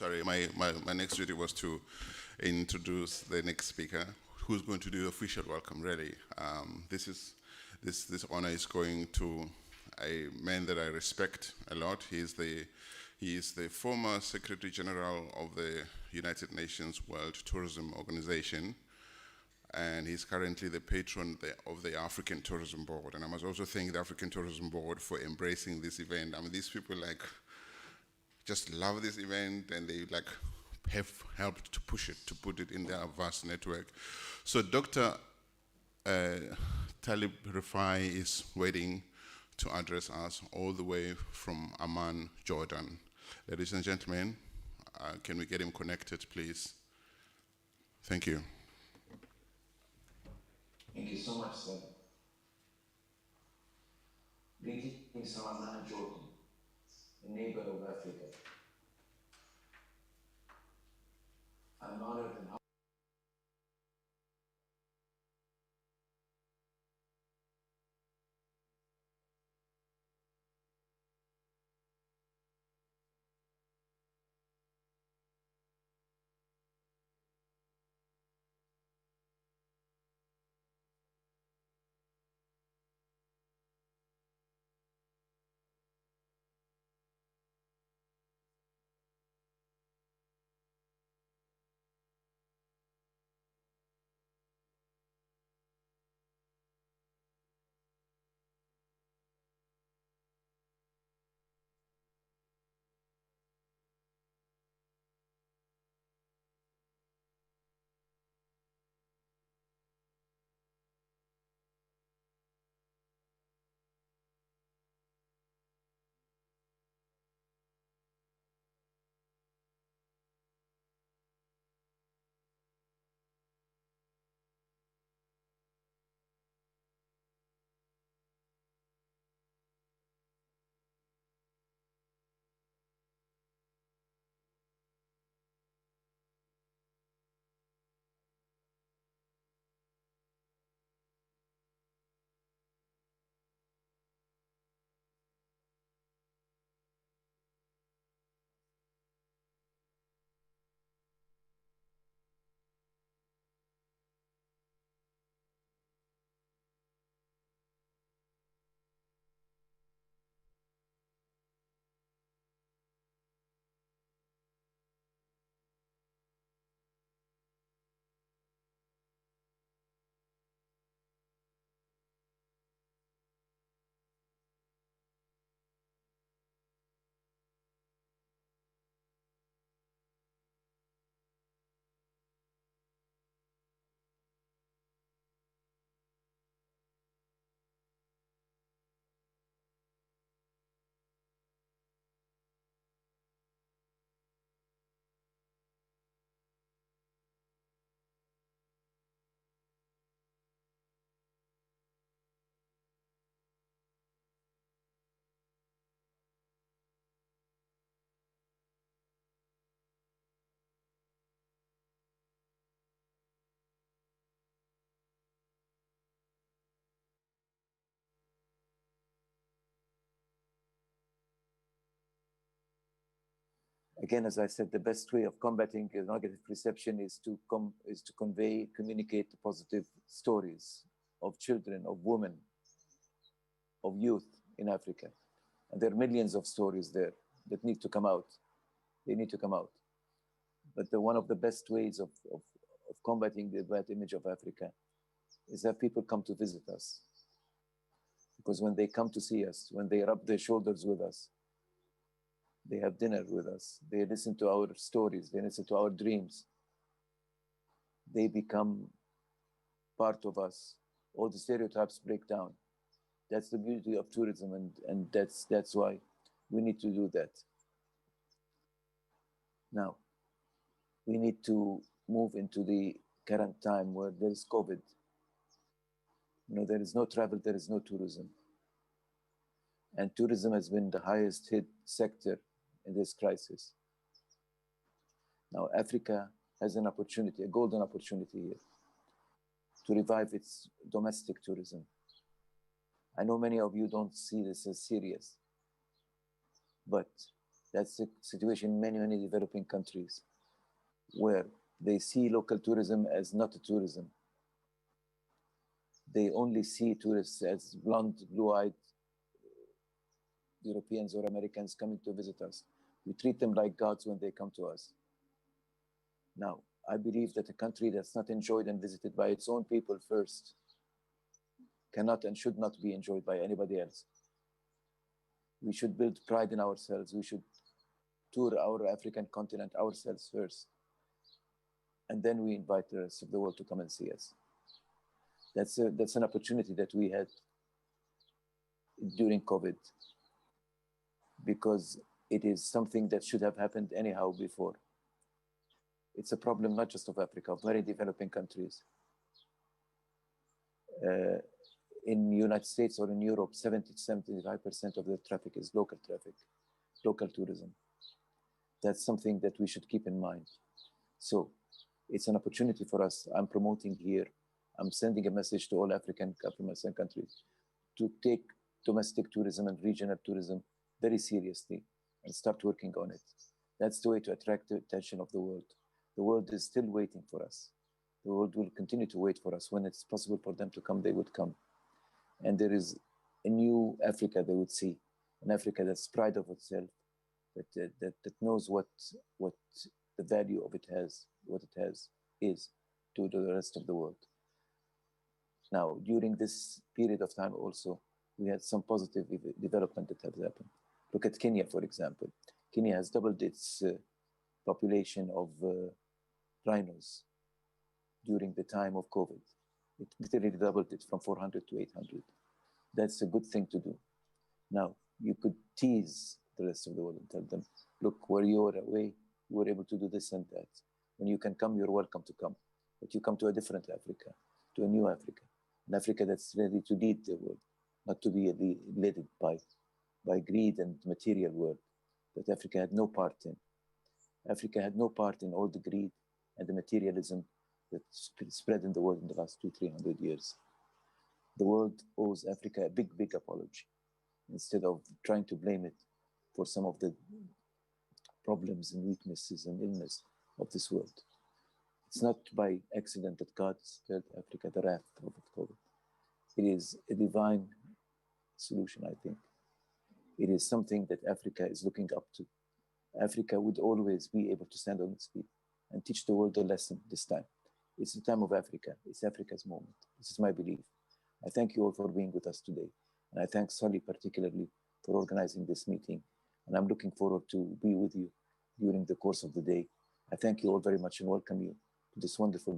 sorry, my next duty was to introduce the next speaker, who's going to do the official welcome, really. This honor is going to a man that I respect a lot. He is the former Secretary General of the United Nations World Tourism Organization, and he's currently the patron of the African Tourism Board. And I must also thank the African Tourism Board for embracing this event. I mean, these people just love this event, and they have helped to push it, to put it in their vast network. So Dr. Talib Rifai is waiting to address us all the way from Amman, Jordan. Ladies and gentlemen, can we get him connected, please? Thank you. Thank you so much, sir. Greetings from Amman, Jordan, a neighbor of Africa. I'm honored and again, as I said, the best way of combating negative perception is to convey, communicate positive stories of children, of women, of youth in Africa. And there are millions of stories there that need to come out. They need to come out. But one of the best ways of combating the bad image of Africa is that people come to visit us. Because when they come to see us, when they rub their shoulders with us, they have dinner with us, they listen to our stories, they listen to our dreams, they become part of us. All the stereotypes break down. That's the beauty of tourism, and that's why we need to do that. Now, we need to move into the current time where there is COVID. There is no travel, there is no tourism. And tourism has been the highest hit sector in this crisis. Now, Africa has an opportunity, a golden opportunity here, to revive its domestic tourism. I know many of you don't see this as serious, but That's the situation in many developing countries, where they see local tourism as not a tourism. They only see tourists as blonde, blue-eyed Europeans or Americans coming to visit us. We treat them like gods when they come to us. Now, I believe that a country that's not enjoyed and visited by its own people first cannot and should not be enjoyed by anybody else. We should build pride in ourselves. We should tour our African continent ourselves first. And then we invite the rest of the world to come and see us. That's an opportunity that we had during COVID, because it is something that should have happened anyhow before. It's a problem not just of Africa, of very developing countries. In the United States or in Europe, 70 to 75% of the traffic is local traffic, local tourism. That's something that we should keep in mind. So it's an opportunity for us. I'm promoting here. I'm sending a message to all African governments and countries to take domestic tourism and regional tourism very seriously and start working on it. That's the way to attract the attention of the world. The world is still waiting for us. The world will continue to wait for us. When it's possible for them to come, they would come. And there is a new Africa they would see, an Africa that's proud of itself, that knows what the value of it has, what it has is to the rest of the world. Now, during this period of time also, we had some positive development that have happened. Look at Kenya, for example. Kenya has doubled its population of rhinos during the time of COVID. It literally doubled it from 400 to 800. That's a good thing to do. Now, you could tease the rest of the world and tell them, look, where you are away, you were able to do this and that. When you can come, you're welcome to come. But you come to a different Africa, to a new Africa, an Africa that's ready to lead the world, not to be led by greed and material world that Africa had no part in. Africa had no part in all the greed and the materialism that spread in the world in the last 200-300 years. The world owes Africa a big apology, instead of trying to blame it for some of the problems and weaknesses and illness of this world. It's not by accident that God spared Africa the wrath of COVID. It is a divine solution, I think. It is something that Africa is looking up to. Africa would always be able to stand on its feet and teach the world a lesson this time. It's the time of Africa. It's Africa's moment. This is my belief. I thank you all for being with us today. And I thank Sally particularly for organizing this meeting. And I'm looking forward to be with you during the course of the day. I thank you all very much and welcome you to this wonderful